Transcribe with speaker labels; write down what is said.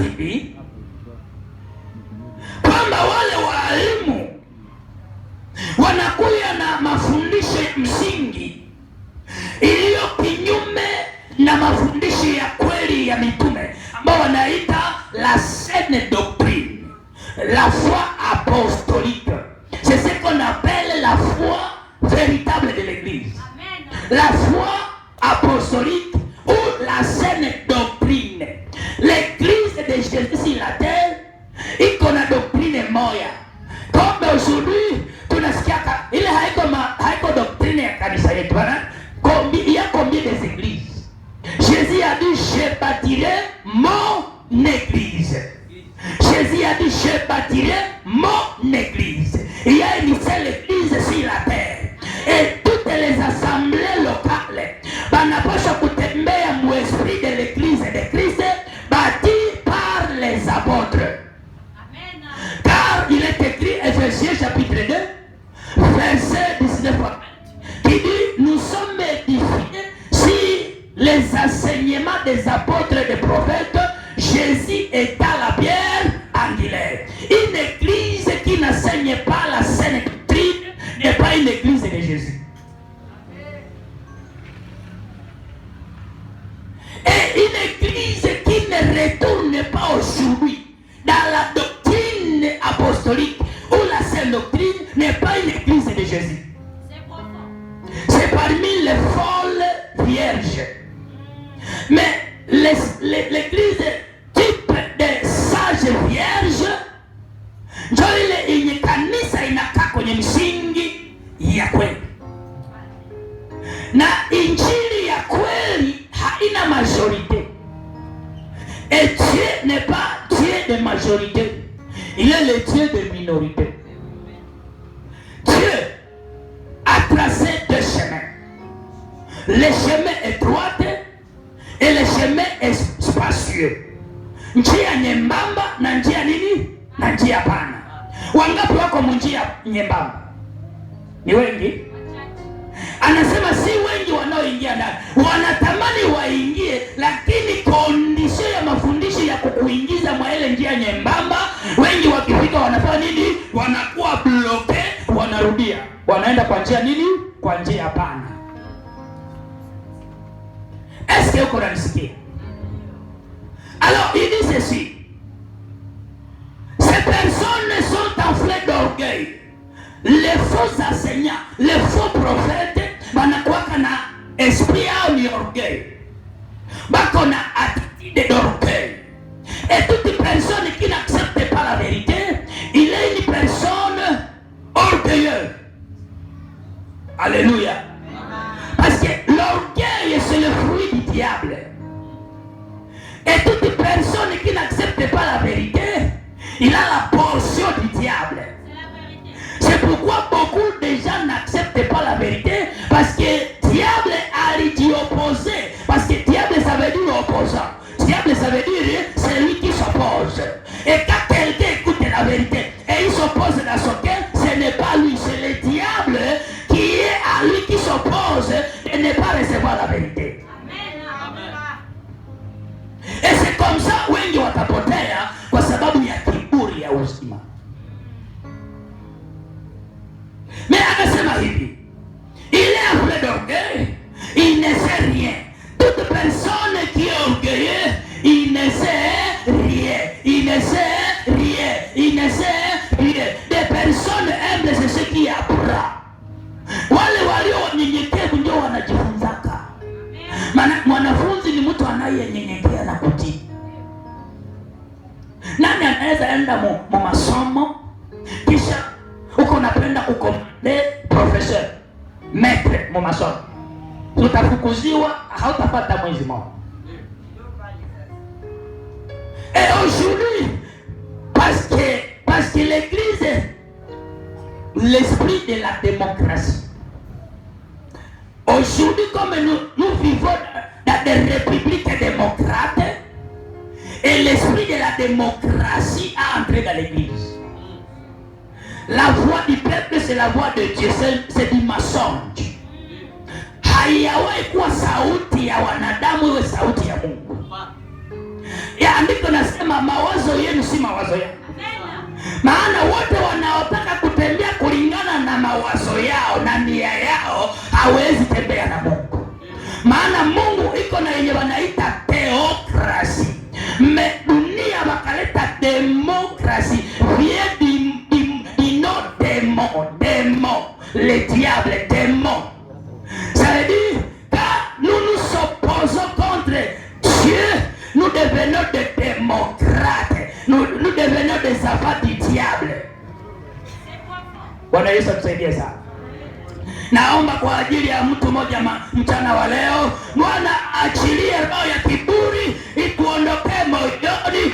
Speaker 1: hivi kwamba wale walimu wanakuja na mafundisho msingi iliyo kinyume na mafundisho ya kweli ya mitume ambao wanaita la saine doctrine, la foi apostolique. C'est ce qu'on appelle la foi véritable de l'Église. La foi apostolique ou la saine doctrine. L'Église de Jésus sur la terre iko na doctrine moja. Comme aujourd'hui tunasikia ile haiko doctrine ya kanisa yetu bana. Il y a combien des églises? Jésus a dit je bâtirai mon église. Jésus a dit je bâtirai mon église. Il y a une seule église sur la terre. Et toutes les assemblées locales banapaswa kutembea mu esprit de l'église de Christ bâtie par les apôtres. Amen. Car il est écrit Ephésiens chapitre 2 verset 19 qui dit nous sommes édifiés si les enseignements des apôtres et des prophètes, Jésus est à la pierre angulaire. Une église qui n'enseigne pas la saine doctrine n'est pas une église de Jésus. Et une église qui ne retourne pas aujourd'hui dans la doctrine apostolique ou la saine doctrine n'est pas une église de Jésus. C'est parmi les folles vierges. Mais l'église type de sages vierges ndio ile yenye kanisa inakaa kwenye msingi ya kweli. Na injili ya kweli haina majorité. Et Dieu n'est pas Dieu de majorité. Il est le Dieu de minorité. Dieu a tracé deux chemins. Le chemin étroit et le chemin spacieux. Njia nyembamba na njia nini? Na njia pana. Wangapi wako njia nyembamba? Ni wengi? Anasema si wengi wanaoingia ndani. Wanatamani waingie, lakini kondisio ya mafundisho ya kukuingiza mwa ile njia nyembamba, wengi wakifika wanafanya nini? Wanakuwa bloke, wanarudia. Wanaenda kwa njia nini? Kwa njia pana. Est-ce que vous connaissez? Alors, il dit ceci. Ces personnes sont enflées d'orgueil. Les faux enseignants, les faux prophètes, wanakuwaka na esprit au ni orgueil. Bako na attitude d'orgueil. Et toute personne qui n'accepte pas la vérité, il est une personne orgueilleuse. Alléluia. Parce que l'orgueil, c'est le fruit du diable. Et toute personne qui n'accepte pas la vérité, il a la portion du diable. C'est pourquoi beaucoup de gens n'acceptent pas la vérité, parce que diable a dit opposé. Parce que diable, ça veut dire opposant. Diable, ça veut dire celui qui s'oppose. Et quand quelqu'un écoute la vérité et il s'oppose dans son cœur, ce n'est pas lui, c'est le diable qui est à lui qui s'oppose et ne pas recevoir la vérité. Amen. Et c'est comme ça wengi watapotea kwa sababu ya kiburi ya uzima. Mais akasema hivi, il est appelé d'orgueil, il ne sait rien. Toute personne qui est orgueilleuse, il ne sait rien. Il ne sait rien. Il ne sait rien. Des personnes humbles, c'est ce qui apprend. Wale walio wanyenyekevu ndio wanajifunzaka. Maana mwanafunzi ni mtu anayenyenyekea na kutii. Nani anaweza enda mu masomo kisha uko unapenda kukomande professeur maître mu masomo, utafukuziwa, hautapata mwezi mmoja. Et aujourd'hui, parce que l'église est l'esprit de la démocratie. Aujourd'hui, comme nous vivons dans des républiques démocrates, et l'esprit de la démocratie a entré dans l'église. La voix du peuple, c'est la voix de Dieu, c'est du mensonge. Haiyawahi kuwa sauti ya wanadamu, iwe sauti ya Mungu. Ya andiko nasema mawazo yenu si mawazo yangu. Maana wote wanaotaka kutembea kulingana na mawazo yao na nia yao hawezi tembea na Mungu. Maana Mungu iko na yenye wanaita theokrasi. Dunia wakaleta demokrasi. Vie démon, le diable, démon. Ça veut dire quand nous nous opposons contre Dieu, nous devenons des démocrates. Nous devenons des enfants du diable. Bwana Yesu atusaidie sana. Naomba kwa ajili ya mtu mmoja mchana wa leo, Bwana achilie roho ya kiburi ikuondokee moyoni.